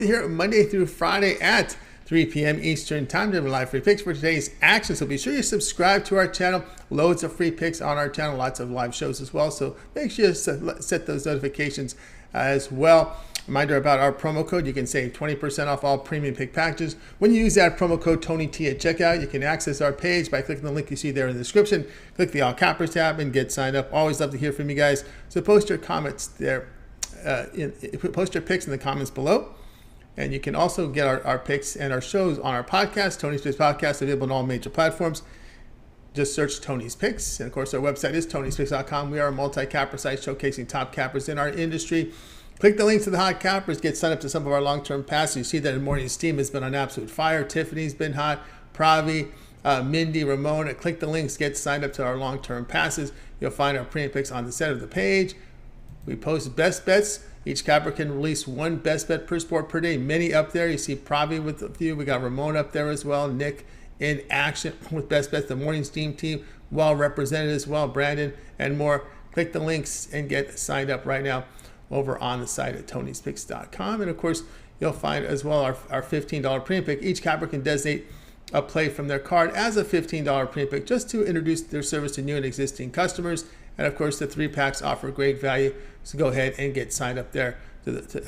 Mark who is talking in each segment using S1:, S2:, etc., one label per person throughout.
S1: Here Monday through Friday at 3 p.m. Eastern Time to live free picks for today's action. So be sure you subscribe to our channel. Loads of free picks on our channel, lots of live shows as well. So make sure you set those notifications as well. Reminder about our promo code. You can save 20% off all premium pick packages. When you use that promo code TonyT at checkout, you can access our page by clicking the link you see there in the description. Click the All Cappers tab and get signed up. Always love to hear from you guys. So post your comments there. Post your picks in the comments below. And you can also get our picks and our shows on our podcast, Tony's Picks Podcast, available on all major platforms. Just search Tony's Picks. And, of course, our website is Tony'sPicks.com. We are a multi-capper site showcasing top cappers in our industry. Click the links to the hot cappers. Get signed up to some of our long-term passes. You see that in morning's team has been on absolute fire. Tiffany's been hot. Pravi, Mindy, Ramon. Click the links. Get signed up to our long-term passes. You'll find our premium picks on the center of the page. We post best bets. Each capper can release one best bet per sport per day. Many up there. You see Pravi with a few. We got Ramon up there as well. Nick in action with best bets. The morning's team well represented as well. Brandon and more. Click the links and get signed up right now over on the site at Tony'sPicks.com. And of course, you'll find as well our $15 premium pick. Each capper can designate a play from their card as a $15 premium pick just to introduce their service to new and existing customers. And of course, the 3-packs offer great value. So go ahead and get signed up there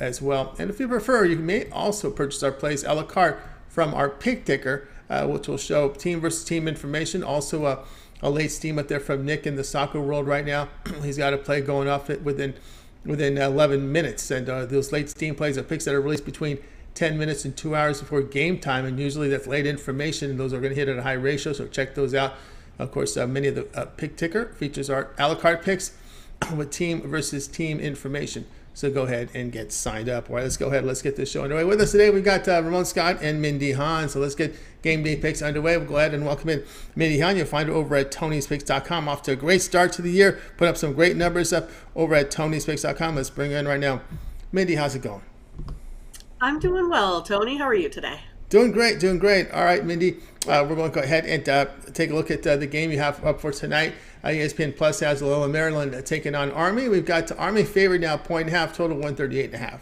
S1: as well. And if you prefer, you may also purchase our plays a la carte from our pick ticker, which will show team versus team information. Also a late steam up there from Nick in the soccer world right now. He's got a play going off within 11 minutes. And those late steam plays are picks that are released between 10 minutes and 2 hours before game time. And usually that's late information, and those are going to hit at a high ratio. So check those out. Of course, many of the pick ticker features our a la carte picks with team versus team information. So go ahead and get signed up. All right, let's go ahead. Let's get this show underway. With us today, we've got Ramon Scott and Mindy Hahn. So let's get game day picks underway. We'll go ahead and welcome in Mindy Hahn. You'll find her over at Tony'sPicks.com. Off to a great start to the year. Put up some great numbers up over at Tony'sPicks.com. Let's bring her in right now. Mindy, how's it going?
S2: I'm doing well, Tony. How are you today?
S1: Doing great. All right, Mindy, we're going to go ahead and take a look at the game you have up for tonight. ESPN Plus has Loyola, Maryland taking on Army. We've got Army favored now, 1.5, total 138.5.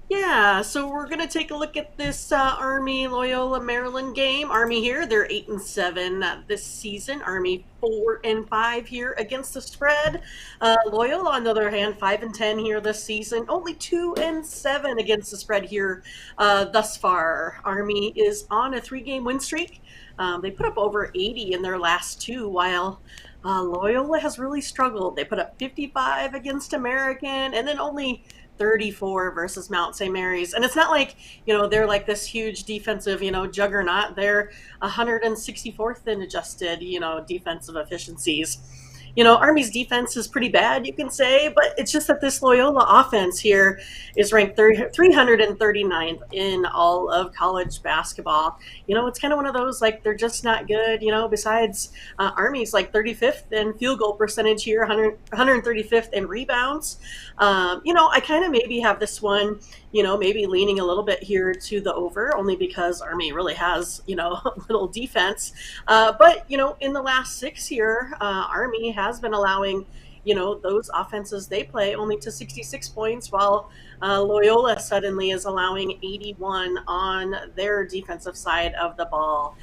S2: Yeah, so we're going to take a look at this Army Loyola Maryland game. Army here, they're 8-7 this season. Army 4-5 here against the spread. Loyola, on the other hand, 5-10 here this season. Only 2-7 against the spread here thus far. Army is on a 3-game win streak. They put up over 80 in their last two, while Loyola has really struggled. They put up 55 against American, and then only 34 versus Mount St. Mary's. And it's not like, they're like this huge defensive, juggernaut. They're 164th in adjusted, defensive efficiencies. Army's defense is pretty bad, you can say, but it's just that this Loyola offense here is ranked 339th in all of college basketball. It's kind of one of those, like, they're just not good, besides Army's like 35th in field goal percentage here, 135th in rebounds. I kind of maybe have this one, maybe leaning a little bit here to the over, only because Army really has, little defense. But, in the last 6 here, Army has been allowing, those offenses they play only to 66 points, while Loyola suddenly is allowing 81 on their defensive side of the ball.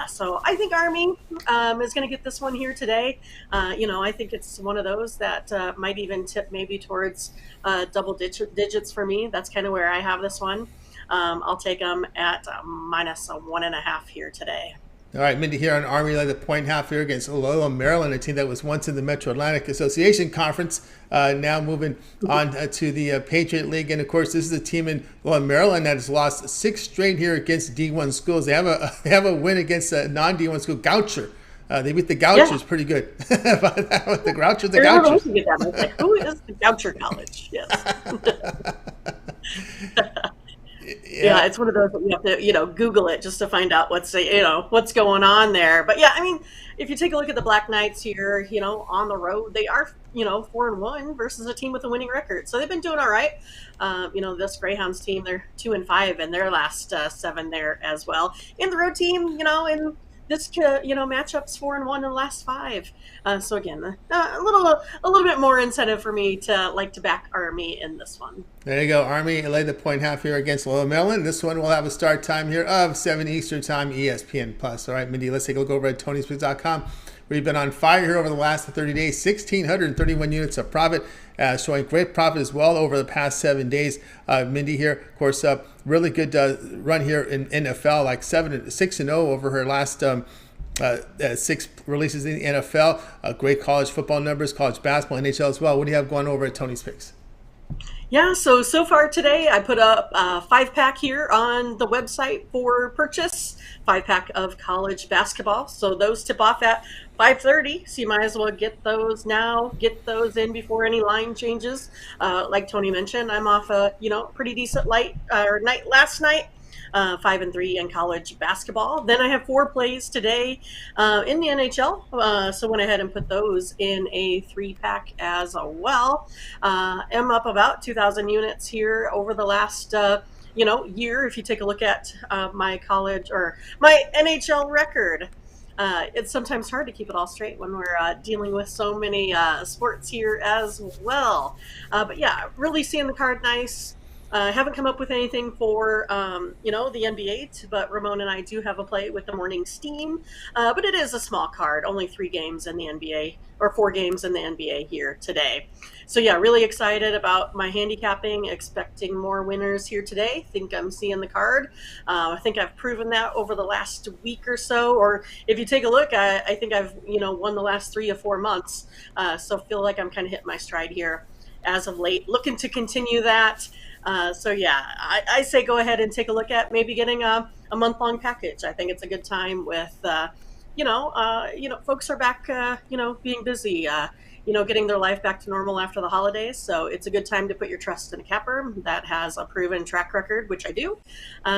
S2: So I think Army is going to get this one here today. I think it's one of those that might even tip maybe towards double digits for me. That's kind of where I have this one. I'll take them at -1.5 here today.
S1: All right, Mindy here on Army, like the 1.5 here against Loyola, Maryland, a team that was once in the Metro Atlantic Association Conference, now moving on to the Patriot League. And, of course, this is a team in Loyola, Maryland that has lost 6 straight here against D1 schools. They have a win against a non-D1 school, Goucher. They beat the Gouchers pretty good. The Grouchers, the Gouchers.
S2: Like, who is the Goucher College? Yes. Yeah, it's one of those that you have to, Google it just to find out what's going on there. But yeah, I mean, if you take a look at the Black Knights here, on the road, they are, 4-1 versus a team with a winning record. So they've been doing all right. This Greyhounds team, they're 2-5 in their last 7 there as well. In the road team, in matchups 4-1 in the last five. So again, a little bit more incentive for me to like to back Army in this one.
S1: There you go. Army laid the point half here against Loyola Maryland. This one will have a start time here of 7 Eastern Time, ESPN Plus. All right, Mindy, let's take a look over at TonySpeaks.com. We've been on fire here over the last 30 days. 1,631 units of profit, showing great profit as well over the past 7 days. Mindy here, of course, really good run here in NFL, like 6-0 over her last 6 releases in the NFL. Great college football numbers, college basketball, NHL as well. What do you have going over at Tony's Picks?
S2: Yeah, so far today I put up a 5-pack here on the website for purchase, 5-pack of college basketball. So those tip off at 5:30. So you might as well get those now, get those in before any line changes. Like Tony mentioned, I'm off a pretty decent night last night. 5-3 in college basketball. Then I have 4 plays today in the NHL. So went ahead and put those in a 3-pack as well. I'm up about 2,000 units here over the last year. If you take a look at my college or my NHL record. It's sometimes hard to keep it all straight when we're dealing with so many sports here as well. But yeah, really seeing the card nice. Haven't come up with anything for, the NBA, but Ramon and I do have a play with the morning steam. But it is a small card, only 3 games in the NBA, or 4 games in the NBA here today. So yeah, really excited about my handicapping, expecting more winners here today. Think I'm seeing the card. I think I've proven that over the last week or so, or if you take a look, I think I've, won the last 3 or 4 months. So feel like I'm kind of hitting my stride here as of late, looking to continue that. So yeah, I say go ahead and take a look at maybe getting a month-long package. I think it's a good time with, folks are back, being busy, getting their life back to normal after the holidays. So it's a good time to put your trust in a capper that has a proven track record, which I do.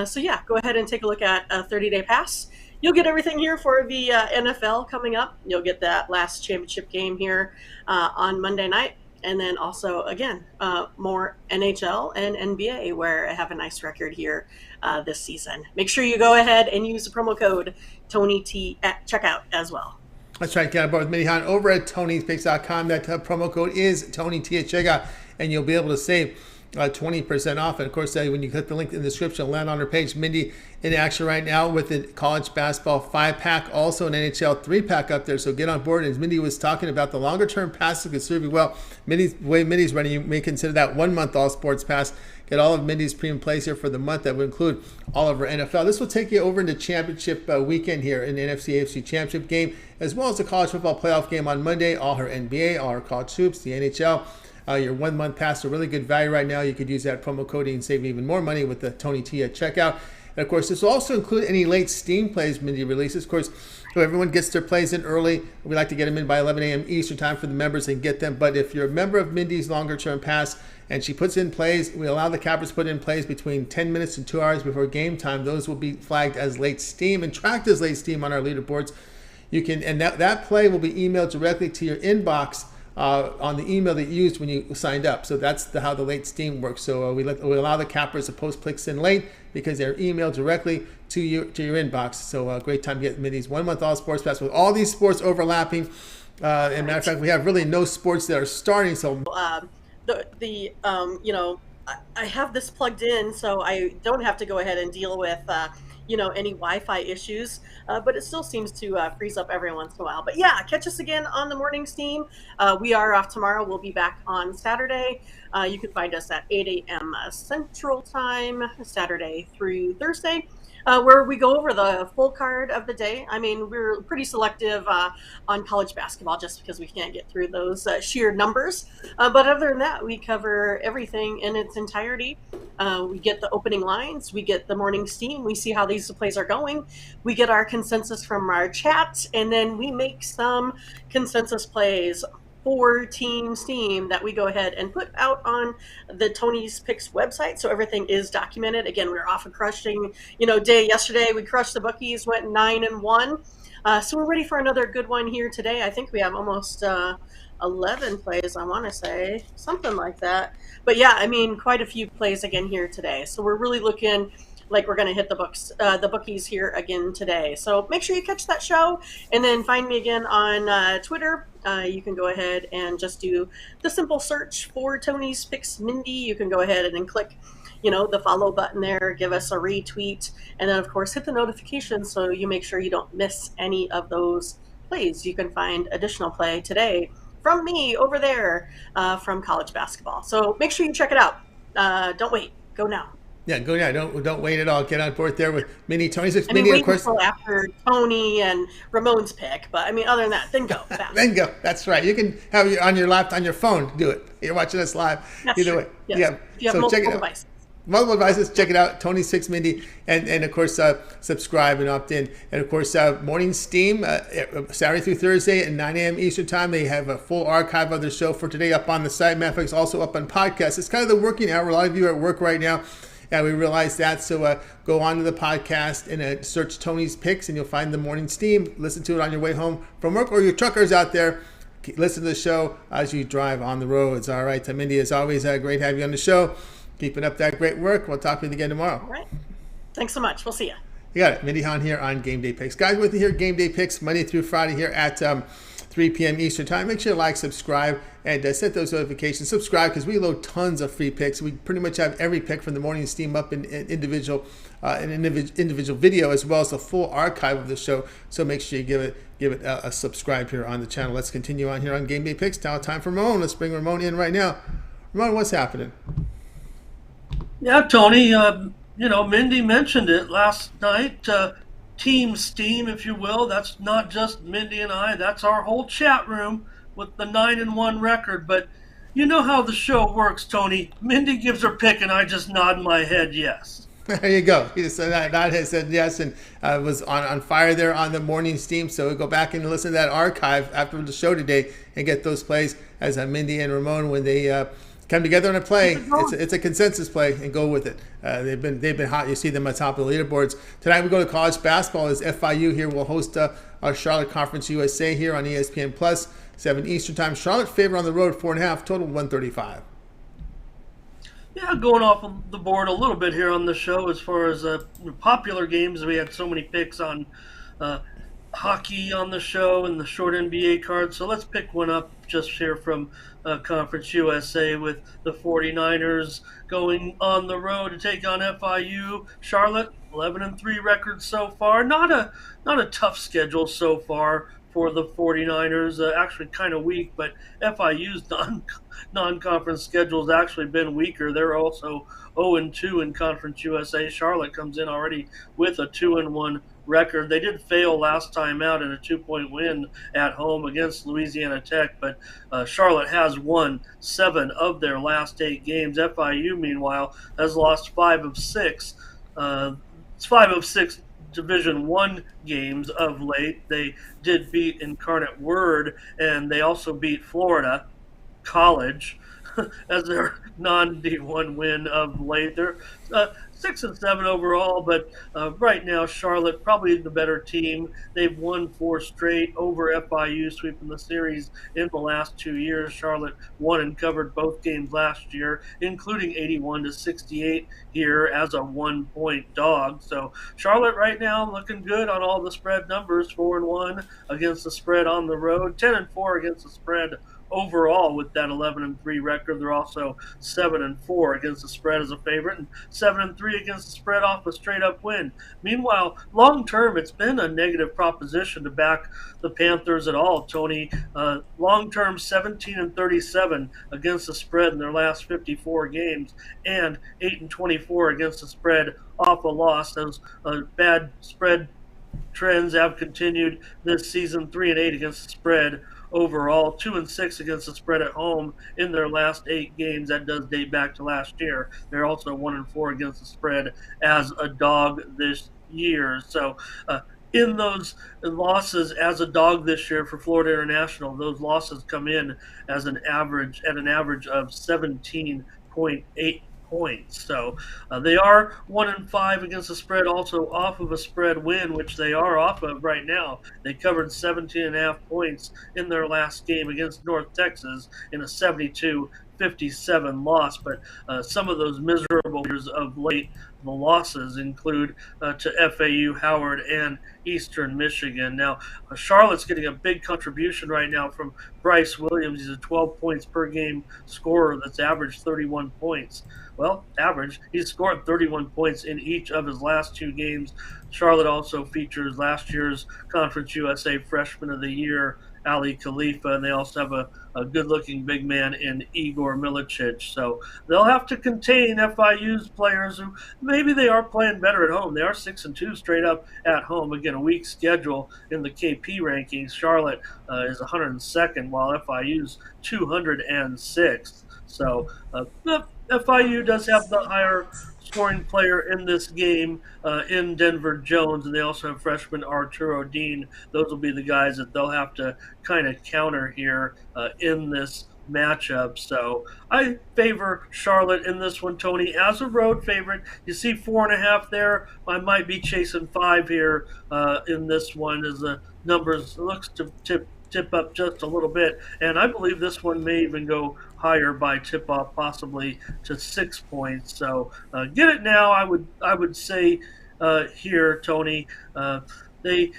S2: So yeah, go ahead and take a look at a 30-day pass. You'll get everything here for the NFL coming up. You'll get that last championship game here on Monday night. And then also, again, more NHL and NBA, where I have a nice record here this season. Make sure you go ahead and use the promo code TonyT at checkout as well.
S1: That's right. Get on board with Mindy Han over at TonySpeaks.com. That promo code is TonyT at checkout, and you'll be able to save 20% off. And of course, when you click the link in the description, it'll land on our page. Mindy in action right now with the college basketball 5-pack, also an NHL 3-pack up there. So get on board. As Mindy was talking about, the longer term passes could serve you well. Mindy's running, you may consider that 1 month all sports pass. Get all of Mindy's premium plays here for the month. That would include all of our NFL. This will take you over into championship weekend here in the NFC-AFC championship game, as well as the college football playoff game on Monday. All her NBA, all her college hoops, the NHL. Your 1 month pass, a really good value right now. You could use that promo code and save even more money with the Tony T at checkout. And of course, this will also include any late Steam plays Mindy releases. Of course, so everyone gets their plays in early. We like to get them in by 11 a.m. Eastern time for the members and get them. But if you're a member of Mindy's longer term pass and she puts in plays, we allow the cappers to put in plays between 10 minutes and 2 hours before game time. Those will be flagged as late Steam and tracked as late Steam on our leaderboards. You can, and that play will be emailed directly to your inbox on the email that you used when you signed up. So that's how the late Steam works. So we allow the cappers to post clicks in late because they're emailed directly to your inbox. So great time to get Mindy's 1 month all sports pass with all these sports overlapping. And matter of fact, we have really no sports that are starting. So
S2: I have this plugged in, so I don't have to go ahead and deal with any Wi-Fi issues, but it still seems to freeze up every once in a while. But yeah, catch us again on the morning steam. We are off tomorrow. We'll be back on Saturday. You can find us at 8 a.m. Central Time, Saturday through Thursday, where we go over the full card of the day. I mean, we're pretty selective on college basketball just because we can't get through those sheer numbers. But other than that, we cover everything in its entirety. We get the opening lines, we get the morning steam, we see how these plays are going, we get our consensus from our chat, and then we make some consensus plays for Team Steam that we go ahead and put out on the Tony's Picks website, so everything is documented. Again, we were off a crushing day yesterday. We crushed the bookies, went 9-1. So we're ready for another good one here today. I think we have almost 11 plays, I want to say, something like that. But yeah, I mean, quite a few plays again here today. So we're really looking like we're going to hit the bookies here again today. So make sure you catch that show, and then find me again on Twitter. You can go ahead and just do the simple search for Tony's Picks Mindy. You can go ahead and then click, the follow button there, give us a retweet, and then of course hit the notification so you make sure you don't miss any of those plays. You can find additional play today from me over there from college basketball. So make sure you check it out. Don't wait. Go now.
S1: Yeah, go. Yeah, don't wait at all. Get on board there with Mindy, Tony's
S2: I mean,
S1: Mindy, of
S2: wait
S1: course.
S2: until after Tony and Ramon's pick, but I mean, other than that, then go. Fast.
S1: Then go. That's right. You can have it on your laptop, on your phone. Do it. You're watching us live.
S2: That's
S1: Either
S2: true.
S1: way.
S2: Yes.
S1: Yeah.
S2: If you have
S1: So check it
S2: multiple
S1: out.
S2: devices.
S1: Multiple devices, check it out. Tony Six Mindy, and of course subscribe and opt in. And of course, Morning Steam, Saturday through Thursday at 9 a.m. Eastern Time. They have a full archive of the show for today up on the site. Matter of fact, it's also up on podcast. It's kind of the working hour. A lot of you are at work right now. Yeah, we realize that. So go on to the podcast and search Tony's Picks, and you'll find the Morning Steam. Listen to it on your way home from work, or your truckers out there. Listen to the show as you drive on the roads. All right, Mindy, as always, great to have you on the show. Keeping up that great work. We'll talk to you again tomorrow.
S2: All right. Thanks so much. We'll see you.
S1: You got it. Mindy Hahn here on Game Day Picks. Guys, with you here, Game Day Picks, Monday through Friday here at 3 p.m. Eastern Time. Make sure to like, subscribe, and set those notifications. Subscribe because we load tons of free picks. We pretty much have every pick from the morning steam up in individual video, as well as the full archive of the show. So make sure you give it a subscribe here on the channel. Let's continue on here on Game Day Picks. Now time for Ramon. Let's bring Ramon in right now. Ramon, what's happening?
S3: Yeah, Tony, Mindy mentioned it last night. Team Steam, if you will. That's not just Mindy and I. That's our whole chat room with the 9-1 record. But you know how the show works, Tony. Mindy gives her pick, and I just nod my head yes.
S1: There you go. He just said yes, and was on fire there on the morning steam. So we'll go back and listen to that archive after the show today and get those plays as Mindy and Ramon, when they come together on a play. It's a consensus play, and go with it. They've been hot. You see them on top of the leaderboards. Tonight we go to college basketball as FIU here will host our Charlotte Conference USA here on ESPN Plus, 7 Eastern Time. Charlotte favor on the road, 4.5, total 135.
S3: Yeah, going off of the board a little bit here on the show as far as popular games. We had so many picks on hockey on the show and the short NBA card. So let's pick one up just here from Conference USA with the 49ers going on the road to take on FIU. Charlotte, 11-3 record so far. Not a tough schedule so far for the 49ers. Actually kind of weak, but FIU's non-conference schedule has actually been weaker. They're also 0-2 in Conference USA. Charlotte comes in already with a 2-1 record. They did fail last time out in a 2-point win at home against Louisiana Tech, but Charlotte has won 7 of their last 8 games. FIU, meanwhile, has lost 5 of 6. It's 5 of 6 Division I games of late. They did beat Incarnate Word, and they also beat Florida College as their non-D1 win of late. They're 6-7 overall, but right now Charlotte probably the better team. They've won 4 straight over FIU, sweeping the series in the last 2 years. Charlotte won and covered both games last year, including 81-68 here as a 1-point dog. So Charlotte right now looking good on all the spread numbers, 4-1 against the spread on the road, 10-4 against the spread overall with that 11-3 record. They're also 7-4 against the spread as a favorite, and 7-3 against the spread off a straight-up win. Meanwhile, long-term, it's been a negative proposition to back the Panthers at all, Tony. Long-term, 17-37 against the spread in their last 54 games, and 8-24 against the spread off a loss. Those bad spread trends have continued this season. 3-8 against the spread overall, 2-6 against the spread at home in their last 8 games. That does date back to last year. They're also 1-4 against the spread as a dog this year. So in those losses as a dog this year for Florida International, those losses come in as an average of 17.8 points. So they are 1-5 against the spread, also off of a spread win, which they are off of right now. They covered 17.5 points in their last game against North Texas in a 72-56 57 loss, but some of those miserable years of late, the losses include to FAU, Howard, and Eastern Michigan. Now, Charlotte's getting a big contribution right now from Bryce Williams. He's a 12 points per game scorer that's averaged 31 points. Well, average. He's scored 31 points in each of his last 2 games. Charlotte also features last year's Conference USA Freshman of the Year, Ali Khalifa, and they also have a good-looking big man in Igor Milicic. So they'll have to contain FIU's players who maybe they are playing better at home. They are 6-2 straight up at home. Again, a weak schedule in the KP rankings. Charlotte is 102nd, while FIU's 206th. So FIU does have the higher scoring player in this game in Denver Jones, and they also have freshman Arturo Dean. Those will be the guys that they'll have to kind of counter here in this matchup. So I favor Charlotte in this one, Tony, as a road favorite. You see 4.5 there. I might be chasing 5 here in this one as the numbers looks to tip up just a little bit, and I believe this one may even go higher by tip-off, possibly to 6 points. So get it now. I would say here, Tony. They,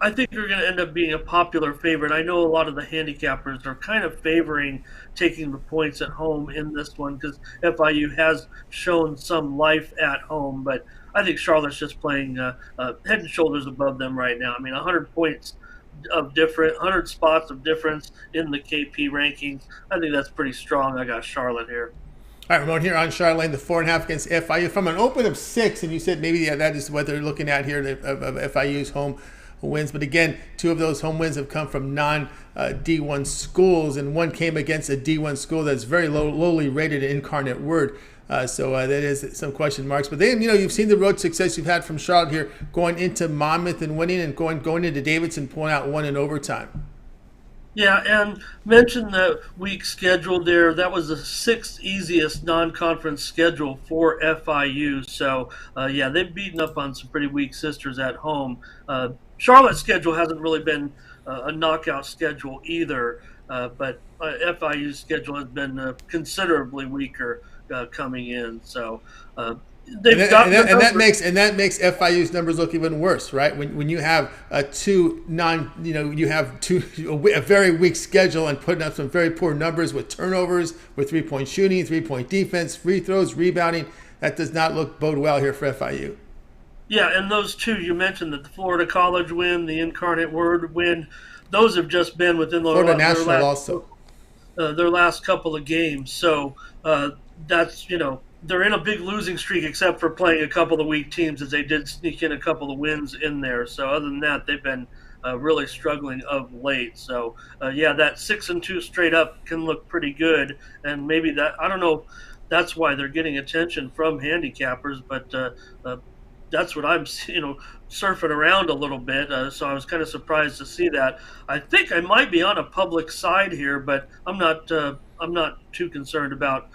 S3: I think they're going to end up being a popular favorite. I know a lot of the handicappers are kind of favoring taking the points at home in this one because FIU has shown some life at home, but I think Charlotte's just playing head and shoulders above them right now. I mean, 100 points of different 100 spots of difference in the KP rankings. I think that's pretty strong. I got Charlotte here.
S1: All right, Ramon here on Charlotte, the 4.5 against FIU from an open of 6, and you said maybe that is what they're looking at here of FIU's home wins. But again, 2 of those home wins have come from non-D1 schools, and one came against a D1 school that's very lowly rated in Incarnate Word. So that is some question marks. But then, you've seen the road success you've had from Charlotte here, going into Monmouth and winning, and going into Davidson, pulling out one in overtime.
S3: Yeah, and mention the week schedule there. That was the 6th easiest non-conference schedule for FIU. So, they've beaten up on some pretty weak sisters at home. Charlotte's schedule hasn't really been a knockout schedule either, but FIU's schedule has been considerably weaker coming in. So that makes FIU's numbers look even worse, right? When you have a very weak schedule and putting up some very poor numbers with turnovers, with 3-point shooting, 3-point defense, free throws, rebounding, that does not bode well here for FIU. Yeah, and those 2 you mentioned, that the Florida College win, the Incarnate Word win, those have just been within
S1: Florida National also
S3: their last couple of games. So that's they're in a big losing streak, except for playing a couple of weak teams, as they did sneak in a couple of wins in there. So other than that, they've been really struggling of late. So that 6-2 straight up can look pretty good, and maybe that, I don't know, that's why they're getting attention from handicappers, but that's what I'm surfing around a little bit. So I was kind of surprised to see that. I think I might be on a public side here, but I'm not too concerned about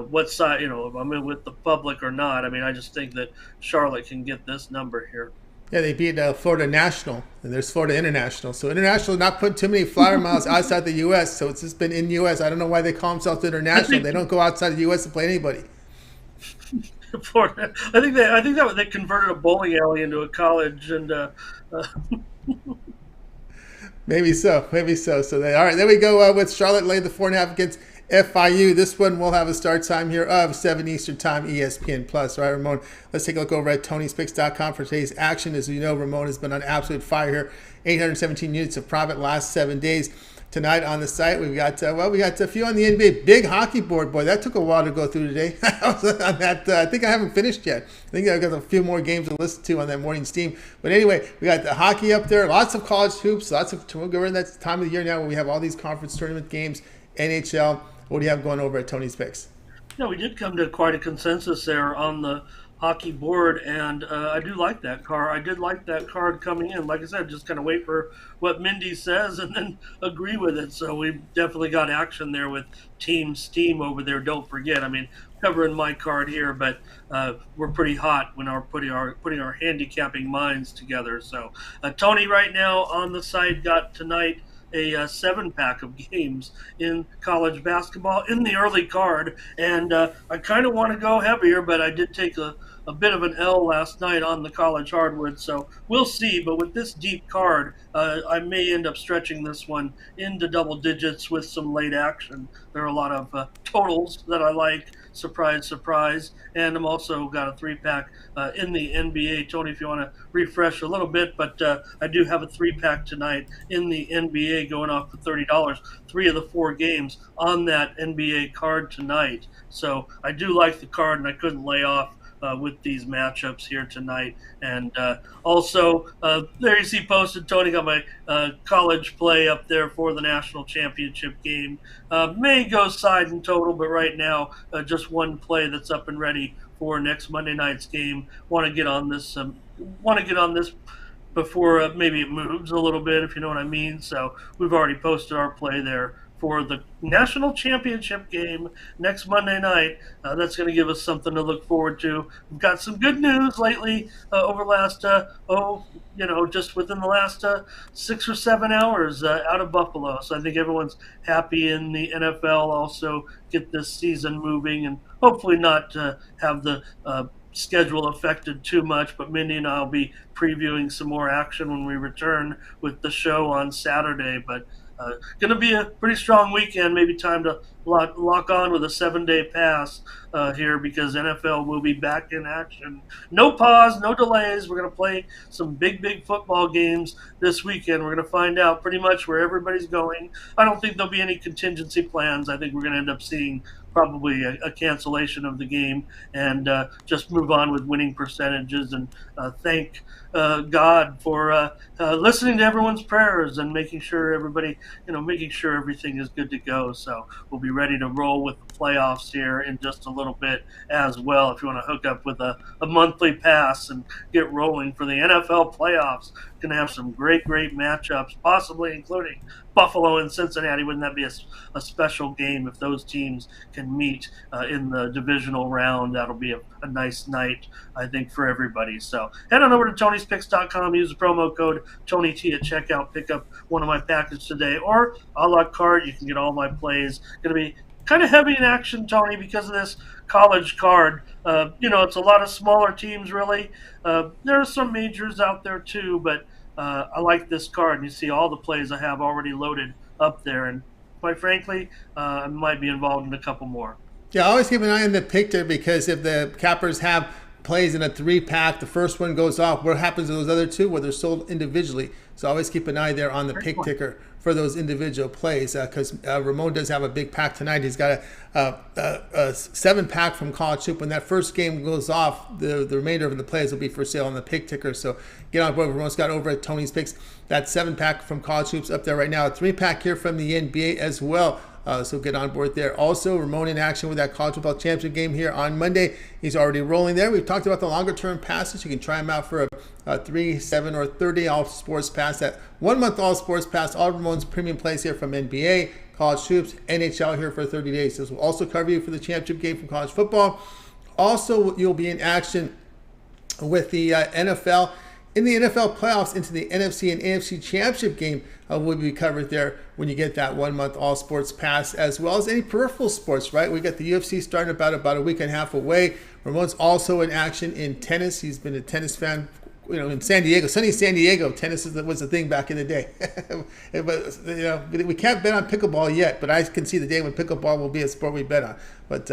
S3: what side, if I'm in with the public or not. I mean, I just think that Charlotte can get this number here.
S1: Yeah, they beat Florida National, and there's Florida International. So International not put too many flyer miles outside the U.S., so it's just been in U.S. I don't know why they call themselves International. They don't go outside the U.S. to play anybody.
S3: Florida. I think that they converted a bowling alley into a college, and
S1: maybe so. So all right, there we go with Charlotte laid the 4.5 against FIU. This one will have a start time here of 7 Eastern Time, ESPN Plus. All right, Ramon, let's take a look over at Tony'sPicks.com for today's action. As you know, Ramon has been on absolute fire here. 817 units of profit last 7 days. Tonight on the site, we've got a few on the NBA big hockey board. Boy, that took a while to go through today. I was on that. I think I haven't finished yet. I think I've got a few more games to listen to on that morning steam. But anyway, we got the hockey up there. Lots of college hoops. We're in that time of the year now when we have all these conference tournament games, NHL. What do you have going over at Tony's Picks?
S3: Yeah, we did come to quite a consensus there on the hockey board, and I do like that card. I did like that card coming in. Like I said, just kind of wait for what Mindy says and then agree with it. So we definitely got action there with Team Steam over there. Don't forget, I mean, covering my card here, but we're pretty hot when putting our handicapping minds together. So Tony right now on the site got tonight a 7-pack of games in college basketball in the early card, and I kind of want to go heavier, but I did take a bit of an L last night on the college hardwood, so we'll see. But with this deep card, I may end up stretching this one into double digits with some late action. There are a lot of totals that I like. Surprise, surprise. And I'm also got a 3-pack in the NBA. Tony, if you want to refresh a little bit, but I do have a 3-pack tonight in the NBA going off for $30. 3 of the 4 games on that NBA card tonight. So I do like the card, and I couldn't lay off with these matchups here tonight. And also, there you see posted, Tony, got my college play up there for the national championship game. May go side in total, but right now, just one play that's up and ready for next Monday night's game. Want to get on this before maybe it moves a little bit, if you know what I mean. So we've already posted our play there for the national championship game next Monday night. That's going to give us something to look forward to. We've got some good news lately over last, just within the last 6 or 7 hours out of Buffalo. So I think everyone's happy in the NFL also get this season moving and hopefully not have the schedule affected too much, but Mindy and I will be previewing some more action when we return with the show on Saturday. But going to be a pretty strong weekend. Maybe time to lock on with a 7-day pass here because NFL will be back in action. No pause, no delays. We're going to play some big football games this weekend. We're going to find out pretty much where everybody's going. I don't think there'll be any contingency plans. I think we're going to end up seeing probably a cancellation of the game and just move on with winning percentages and thank God for listening to everyone's prayers and making sure everything is good to go. So we'll be ready to roll with the playoffs here in just a little bit as well. If you want to hook up with a monthly pass and get rolling for the NFL playoffs, going to have some great matchups, possibly including Buffalo and Cincinnati. Wouldn't that be a special game if those teams can meet in the divisional round? That'll be a nice night, I think, for everybody. So head on over to Tony'sPicks.com. Use the promo code TonyT at checkout. Pick up one of my packages today. Or a la carte, you can get all my plays. Going to be kind of heavy in action, Tony, because of this college card. It's a lot of smaller teams, really. There are some majors out there, too, but I like this card, and you see all the plays I have already loaded up there, and quite frankly, I might be involved in a couple more.
S1: Yeah, always keep an eye on the picture because if the cappers have plays in a 3-pack, the first one goes off. What happens to those other 2? Well, they're sold individually. So always keep an eye there on the pick ticker for those individual plays because Ramon does have a big pack tonight. He's got a 7-pack from College Hoop. When that first game goes off, the remainder of the plays will be for sale on the pick ticker. So get on board. Ramon's got over at Tony's Picks. That 7-pack from College Hoops up there right now. A 3-pack here from the NBA as well. So get on board there. Also, Ramon in action with that college football championship game here on Monday. He's already rolling there. We've talked about the longer-term passes. You can try them out for a 3, 7, or 30 all-sports pass. That 1-month all-sports pass. All Ramon's premium plays here from NBA, college hoops, NHL here for 30 days. This will also cover you for the championship game from college football. Also, you'll be in action with the NFL. In the NFL playoffs into the NFC and AFC championship game will be covered there when you get that 1-month all sports pass, as well as any peripheral sports, right? We got the UFC starting about a week and a half away. Ramon's also in action in tennis. He's been a tennis fan, in San Diego, sunny San Diego. Tennis was a thing back in the day. But, we can't bet on pickleball yet, but I can see the day when pickleball will be a sport we bet on. But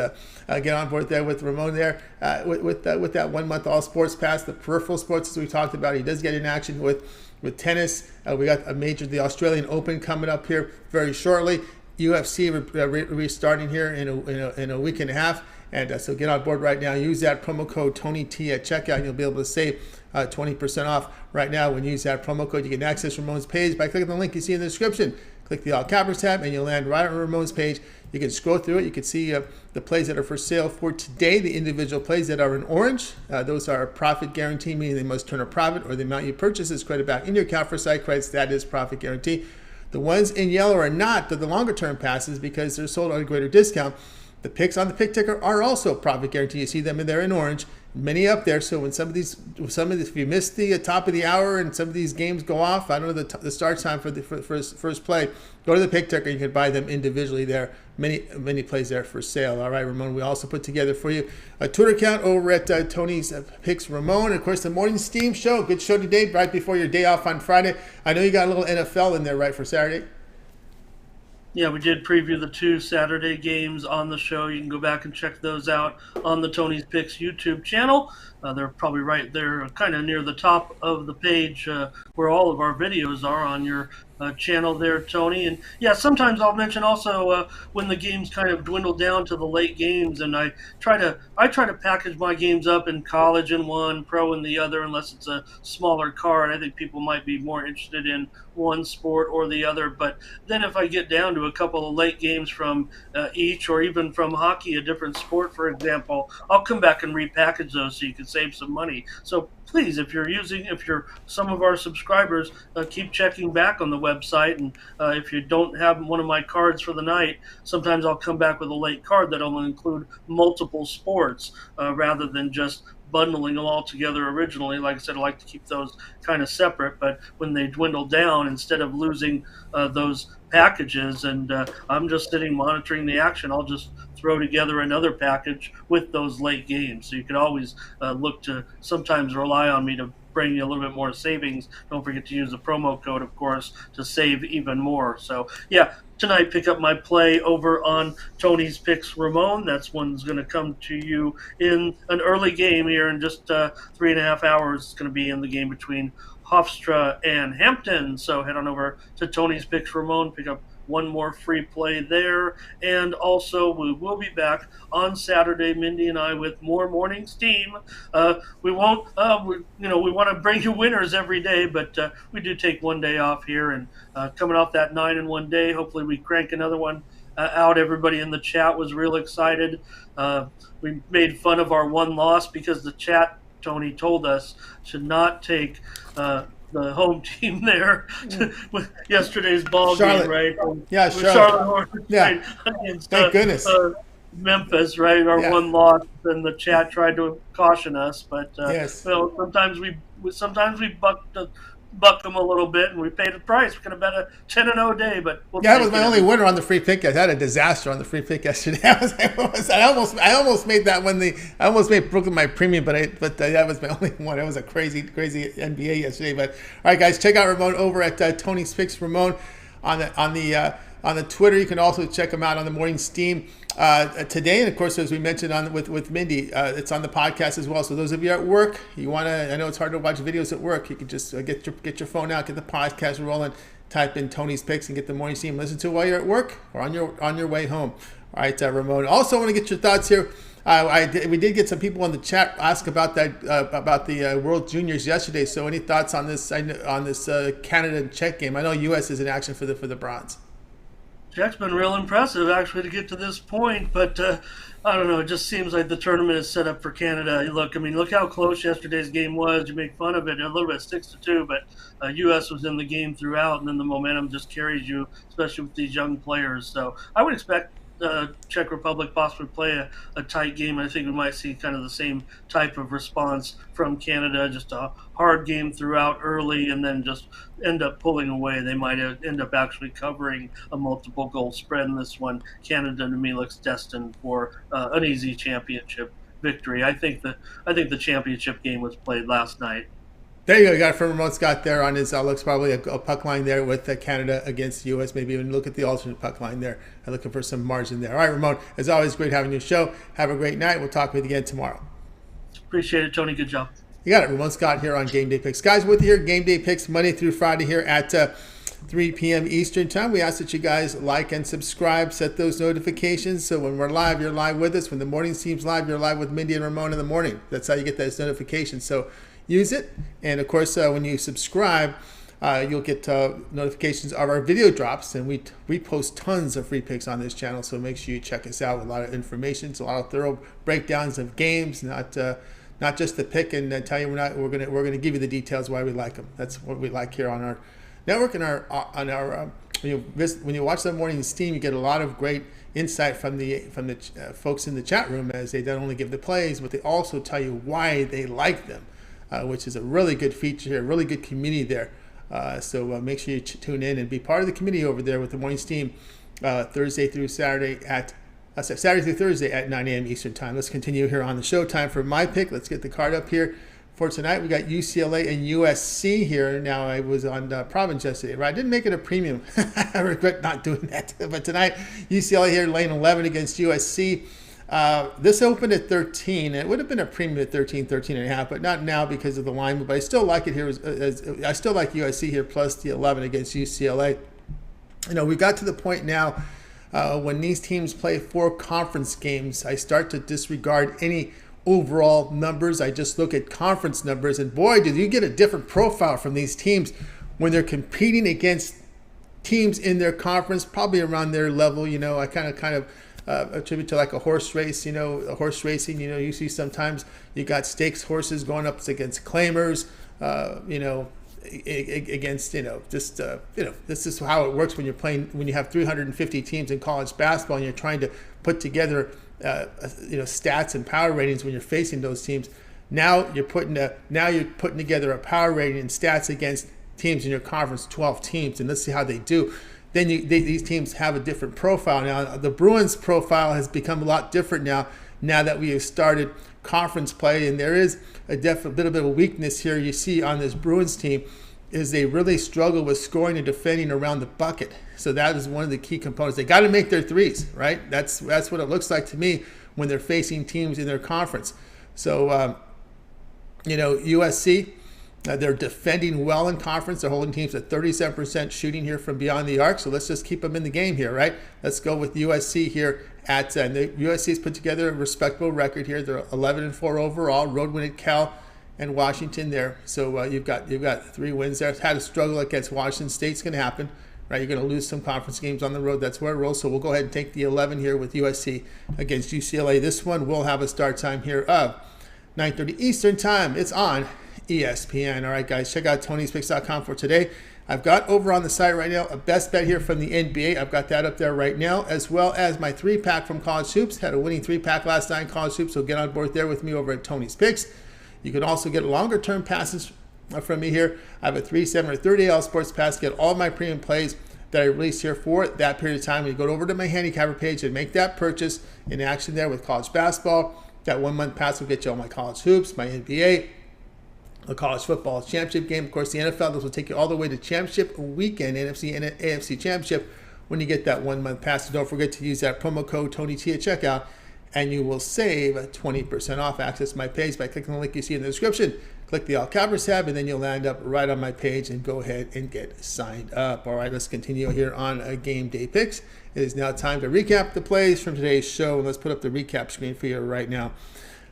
S1: get on board there with Ramon there with that 1-month all sports pass. The peripheral sports, as we talked about, he does get in action with tennis. We got the Australian Open coming up here very shortly. UFC restarting here in a week and a half. And so get on board right now. Use that promo code TonyT at checkout, and you'll be able to save 20% off right now when you use that promo code. You can access Ramon's page by clicking the link you see in the description. Click the All Cappers tab, and you'll land right on Ramon's page. You can scroll through it. You can see the plays that are for sale for today, the individual plays that are in orange. Those are profit guarantee, meaning they must turn a profit or the amount you purchase is credited back in your account for site credits. That is profit guarantee. The ones in yellow are not. They're the longer-term passes because they're sold at a greater discount. The picks on the pick ticker are also profit guarantee. You see them in there in orange, many up there. So when if you miss the top of the hour and some of these games go off, I don't know the start time for the first play, go to the pick ticker. You can buy them individually there. Many plays there for sale. All right, Ramon, we also put together for you a Twitter account over at Tony's Picks Ramon. And of course, the Morning Steam Show. Good show today, right before your day off on Friday. I know you got a little NFL in there, right, for Saturday?
S3: Yeah, we did preview the 2 Saturday games on the show. You can go back and check those out on the Tony's Picks YouTube channel. They're probably right there, kind of near the top of the page where all of our videos are on your channel there, Tony. And yeah, sometimes I'll mention also when the games kind of dwindle down to the late games, and I try to package my games up in college in one, pro in the other, unless it's a smaller card. I think people might be more interested in one sport or the other. But then if I get down to a couple of late games from each, or even from hockey, a different sport, for example, I'll come back and repackage those so you can save some money. So please, if you're some of our subscribers, keep checking back on the website. And if you don't have one of my cards for the night, sometimes I'll come back with a late card that'll include multiple sports rather than just bundling them all together originally. Like I said, I like to keep those kind of separate, but when they dwindle down, instead of losing those packages and I'm just sitting monitoring the action, I'll just throw together another package with those late games. So you can always look to sometimes rely on me to bring you a little bit more savings. Don't forget to use the promo code, of course, to save even more. So yeah, tonight pick up my play over on Tony's Picks Ramon. That's one's going to come to you in an early game here in just 3.5 hours. It's going to be in the game between Hofstra and Hampton. So head on over to Tony's Picks Ramon, pick up one more free play there. And also we will be back on Saturday, Mindy and I, with more Morning Steam. We won't we want to bring you winners every day, but we do take one day off here, and coming off that 9-1 day, hopefully we crank another one out. Everybody in the chat was real excited. We made fun of our one loss because the chat, Tony told us, should not take the home team there with yesterday's ball game, right?
S1: Yeah, Charlotte
S3: Hornets,
S1: yeah.
S3: Right? Against,
S1: Thank goodness.
S3: Memphis, right? Our one loss, and the chat tried to caution us, but
S1: yes.
S3: Well, sometimes we buck them a little bit, and we paid the price. We could have bet a 10-0 day, but
S1: that was my only winner on the free pick. I had a disaster on the free pick yesterday. I almost made that one. I almost made Brooklyn my premium, but that was my only one. It was a crazy NBA yesterday. But all right, guys, check out Ramon over at Tony's Picks Ramon on the Twitter. You can also check him out on the Morning Steam today, and of course, as we mentioned with Mindy, it's on the podcast as well. So those of you at work, I know it's hard to watch videos at work. You can just get your phone out, get the podcast rolling, type in Tony's Picks, and get the Morning Steam. Listen to it while you're at work or on your way home. All right, Ramon. Also, I want to get your thoughts here. We did get some people in the chat ask about that about the World Juniors yesterday. So, any thoughts on this Canada and Czech game? I know U.S. is in action for the bronze.
S3: Czech's been real impressive, actually, to get to this point, but I don't know. It just seems like the tournament is set up for Canada. Look how close yesterday's game was. You make fun of it a little bit, 6-2, but U.S. was in the game throughout, and then the momentum just carries you, especially with these young players. So I would expect Czech Republic possibly play a tight game. I think we might see kind of the same type of response from Canada, just a hard game throughout early and then just end up pulling away. They might end up actually covering a multiple goal spread in this one. Canada, to me, looks destined for an easy championship victory. I think the championship game was played last night.
S1: There you go. You got it from Ramon Scott there on his looks probably a puck line there with Canada against the U.S. Maybe even look at the alternate puck line there. I'm looking for some margin there. All right, Ramon, as always, great having your show. Have a great night. We'll talk with you again tomorrow.
S3: Appreciate it, Tony. Good job.
S1: You got it. Ramon Scott here on Game Day Picks. Guys, with you here, Game Day Picks, Monday through Friday here at 3 p.m. Eastern Time. We ask that you guys like and subscribe, set those notifications, so when we're live, you're live with us. When the morning team's live, you're live with Mindy and Ramon in the morning. That's how you get those notifications. So use it. And of course, when you subscribe, you'll get notifications of our video drops. And we post tons of free picks on this channel. So make sure you check us out with a lot of information. So a lot of thorough breakdowns of games, not just the pick and tell you we're gonna give you the details why we like them. That's what we like here on our network and on our when you watch that morning's team, you get a lot of great insight from the folks in the chat room, as they not only give the plays, but they also tell you why they like them, which is a really good feature here, a really good community there. So make sure you tune in and be part of the community over there with the morning's team, Saturday through Thursday at 9 a.m. Eastern Time. Let's continue here on the show. Time for my pick. Let's get the card up here. For tonight, we got UCLA and USC here. Now, I was on Province yesterday, right? I didn't make it a premium. I regret not doing that. But tonight, UCLA here laying 11 against USC. This opened at 13. It would have been a premium at 13.5, but not now because of the line. But I still like it here. I still like USC here plus the 11 against UCLA. We got to the point now when these teams play 4 conference games, I start to disregard any overall numbers. I just look at conference numbers, and boy, do you get a different profile from these teams when they're competing against teams in their conference, probably around their level. I kind of attribute to like a horse race. A horse racing. You see sometimes you got stakes horses going up against claimers. Against this is how it works when you're playing, when you have 350 teams in college basketball and you're trying to put together stats and power ratings when you're facing those teams. Now you're putting together a power rating and stats against teams in your conference, 12 teams, and let's see how they do. Then these teams have a different profile. Now the Bruins profile has become a lot different now that we have started conference play, and there is a bit of a weakness here you see on this Bruins team, is they really struggle with scoring and defending around the bucket. So that is one of the key components. They got to make their threes, right? That's what it looks like to me when they're facing teams in their conference. So, USC, they're defending well in conference. They're holding teams at 37% shooting here from beyond the arc. So let's just keep them in the game here, right? Let's go with USC here and the USC's put together a respectable record here. They're 11-4 overall, road win at Cal and Washington there. So you've got 3 wins there. Had a struggle against Washington State's going to happen, right? You're going to lose some conference games on the road. That's where it rolls. So we'll go ahead and take the 11 here with USC against UCLA. This one will have a start time here of 9:30 Eastern Time. It's on ESPN. All right, guys, check out Tony'sPicks.com for today. I've got over on the site right now a best bet here from the NBA. I've got that up there right now, as well as my 3-pack from College Hoops. Had a winning 3-pack last night in College Hoops, so get on board there with me over at Tony's Picks. You can also get longer-term passes from me here. I have a 3, 7, or 30 All Sports Pass. Get all my premium plays that I release here for that period of time. When you go over to my handicapper page and make that purchase in action there with college basketball, that 1-month pass will get you all my College Hoops, my NBA, the college football championship game. Of course, the NFL, those will take you all the way to championship weekend, NFC and AFC championship, when you get that 1-month pass. So don't forget to use that promo code TonyT at checkout, and you will save 20% off. Access my page by clicking the link you see in the description. Click the All Cappers tab, and then you'll land up right on my page and go ahead and get signed up. All right, let's continue here on Game Day Picks. It is now time to recap the plays from today's show. Let's put up the recap screen for you right now.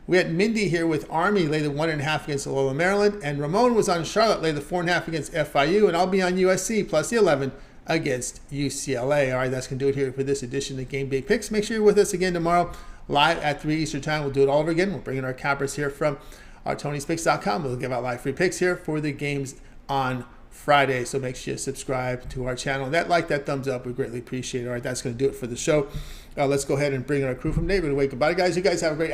S1: We had Mindy here with Army lay the 1.5 against Loyola, Maryland, and Ramon was on Charlotte lay the 4.5 against FIU, and I'll be on USC plus the 11 against UCLA. All right, that's going to do it here for this edition of Game Day Picks. Make sure you're with us again tomorrow, live at 3 Eastern Time. We'll do it all over again. We'll bring in our cappers here from our Tony'sPicks.com. We'll give out live free picks here for the games on Friday. So make sure you subscribe to our channel. That thumbs up, we greatly appreciate it. All right, that's going to do it for the show. Let's go ahead and bring in our crew from neighborhood. Goodbye, guys. You guys have a great